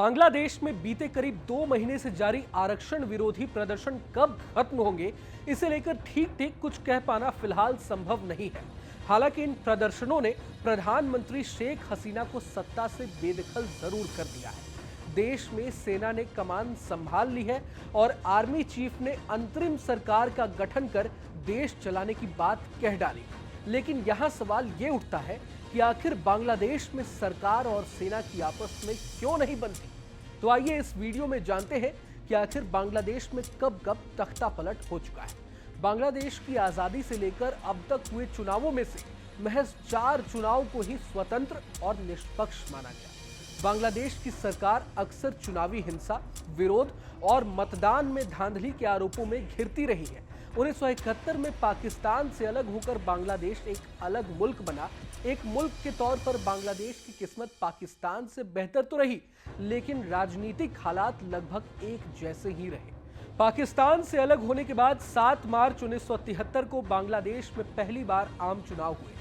बांग्लादेश में बीते करीब 2 महीने से जारी आरक्षण विरोधी प्रदर्शन कब खत्म होंगे, इसे लेकर ठीक कुछ कह पाना फिलहाल संभव नहीं है। हालांकि इन प्रदर्शनों ने प्रधानमंत्री शेख हसीना को सत्ता से बेदखल जरूर कर दिया है। देश में सेना ने कमान संभाल ली है और आर्मी चीफ ने अंतरिम सरकार का गठन कर देश चलाने की बात कह डाली। लेकिन यहां सवाल ये उठता है कि आखिर बांग्लादेश में सरकार और सेना की आपस में क्यों नहीं बनती। तो आइए इस वीडियो में जानते हैं कि आखिर बांग्लादेश में कब तख्ता पलट हो चुका है। बांग्लादेश की आजादी से लेकर अब तक हुए चुनावों में से महज 4 चुनाव को ही स्वतंत्र और निष्पक्ष माना गया। बांग्लादेश की सरकार अक्सर चुनावी हिंसा, विरोध और मतदान में धांधली के आरोपों में घिरती रही है। 1971 में पाकिस्तान से अलग होकर बांग्लादेश एक अलग मुल्क बना। एक मुल्क के तौर पर बांग्लादेश की किस्मत पाकिस्तान से बेहतर तो रही, लेकिन राजनीतिक हालात लगभग एक जैसे ही रहे। पाकिस्तान से अलग होने के बाद 7 मार्च 1973 को बांग्लादेश में पहली बार आम चुनाव हुए।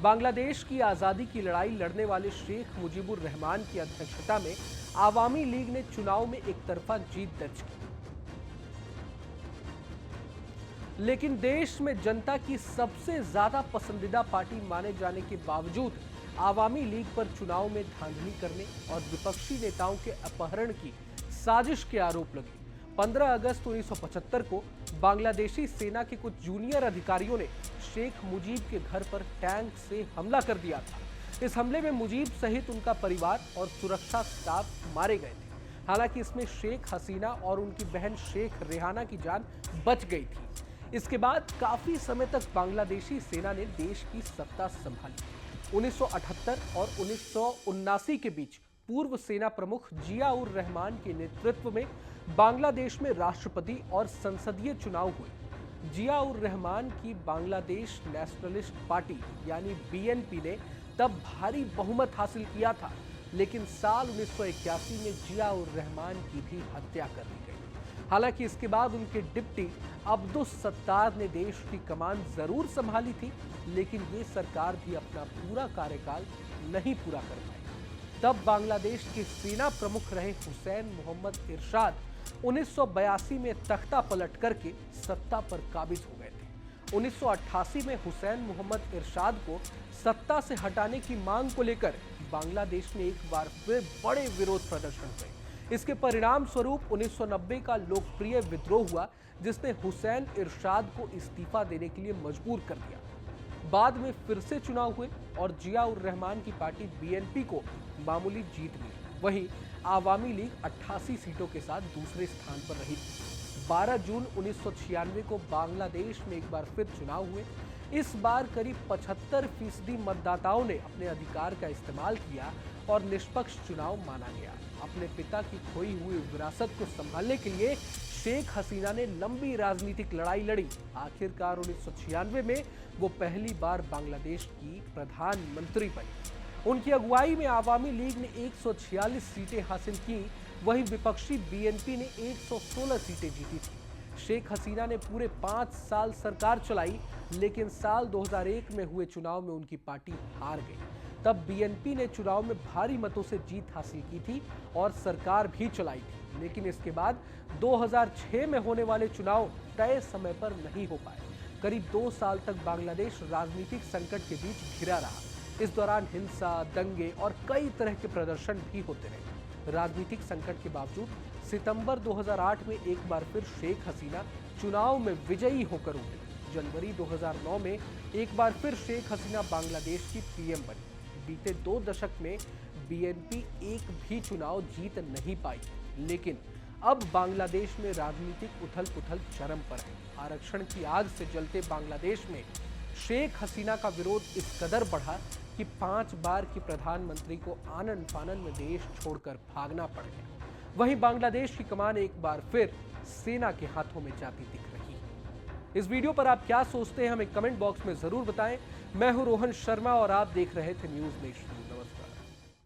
बांग्लादेश की आजादी की लड़ाई लड़ने वाले शेख मुजीबुर रहमान की अध्यक्षता में आवामी लीग ने चुनाव में एक तरफा जीत दर्ज की। लेकिन देश में जनता की सबसे ज्यादा पसंदीदा पार्टी माने जाने के बावजूद आवामी लीग पर चुनाव में धांधली करने और विपक्षी नेताओं के अपहरण की साजिश के आरोप लगे। 15 अगस्त 1975 को बांग्लादेशी सेना के कुछ जूनियर अधिकारियों ने शेख मुजीब के घर पर टैंक से हमला कर दिया था। इस हमले में मुजीब सहित उनका परिवार और सुरक्षा स्टाफ मारे गए थे। हालांकि इसमें शेख हसीना और उनकी बहन शेख रेहाना की जान बच गई थी। इसके बाद काफी समय तक बांग्लादेशी सेना ने देश की सत्ता संभाली। 1978 और 1979 के बीच पूर्व सेना प्रमुख जिया उर रहमान के नेतृत्व में बांग्लादेश में राष्ट्रपति और संसदीय चुनाव हुए। जिया उर रहमान की बांग्लादेश नेशनलिस्ट पार्टी यानी बीएनपी ने तब भारी बहुमत हासिल किया था, लेकिन साल 1981 में जिया उर रहमान की भी हत्या कर दी गई। हालांकि इसके बाद उनके डिप्टी अब्दुस सत्तार ने देश की कमान जरूर संभाली थी, लेकिन ये सरकार भी अपना पूरा कार्यकाल नहीं पूरा कर पाई। तब बांग्लादेश के सेना प्रमुख रहे हुसैन मोहम्मद इरशाद 1982 में तख्ता पलट करके सत्ता पर काबिज हो गए थे। 1988 में हुसैन मोहम्मद इरशाद को सत्ता से हटाने की मांग को लेकर बांग्लादेश में एक बार फिर बड़े विरोध प्रदर्शन हुए। इसके परिणाम स्वरूप 1990 का लोकप्रिय विद्रोह हुआ, जिसने हुसैन इरशाद को इस्तीफा देने के लिए मजबूर कर दिया। बाद में फिर से चुनाव हुए और जिया उर रहमान की पार्टी बीएनपी को मामूली जीत मिली। वहीं आवामी लीग 88 सीटों के साथ दूसरे स्थान पर रही। 12 जून 1996 को बांग्लादेश में एक बार फिर चुनाव हुए। इस बार करीब 75% मतदाताओं ने अपने अधिकार का इस्तेमाल किया और निष्पक्ष चुनाव माना गया। अपने पिता की खोई हुई विरासत को संभालने के लिए शेख हसीना ने लंबी राजनीतिक लड़ाई लड़ी। आखिरकार 1996 में वो पहली बार बांग्लादेश की प्रधानमंत्री बनी। उनकी अगुवाई में आवामी लीग ने 146 सीटें हासिल की, वहीं विपक्षी बीएनपी ने 116 सीटें जीती थी। शेख हसीना ने पूरे 5 साल सरकार चलाई, लेकिन साल 2001 में हुए चुनाव में उनकी पार्टी हार गई। तब बीएनपी ने चुनाव में भारी मतों से जीत हासिल की थी और सरकार भी चलाई थी, लेकिन इसके बाद 2006 में होने वाले चुनाव तय समय पर नहीं हो पाए। करीब 2 साल तक बांग्लादेश राजनीतिक संकट के बीच घिरा रहा। इस दौरान हिंसा, दंगे और कई तरह के प्रदर्शन भी होते रहे। राजनीतिक संकट के बावजूद सितंबर 2008 में एक बार फिर शेख हसीना चुनाव में विजयी होकर उभरी। जनवरी 2009 में एक बार फिर शेख हसीना बांग्लादेश की पीएम बनी। बीते 2 दशक में बीएनपी एक भी चुनाव जीत नहीं पाई, लेकिन अब बांग्लादेश में राजनीतिक उथल-पुथल चरम पर है। आरक्षण की आग से जलते बांग्लादेश में शेख हसीना का विरोध इस कदर बढ़ा कि 5 बार की प्रधानमंत्री को आनन फानन में देश छोड़कर भागना पड़ गया। वहीं बांग्लादेश की कमान एक बार फिर सेना के हाथों में जाती दिख रही है। इस वीडियो पर आप क्या सोचते हैं, हमें कमेंट बॉक्स में जरूर बताएं। मैं हूं रोहन शर्मा और आप देख रहे थे न्यूज़ नेशन।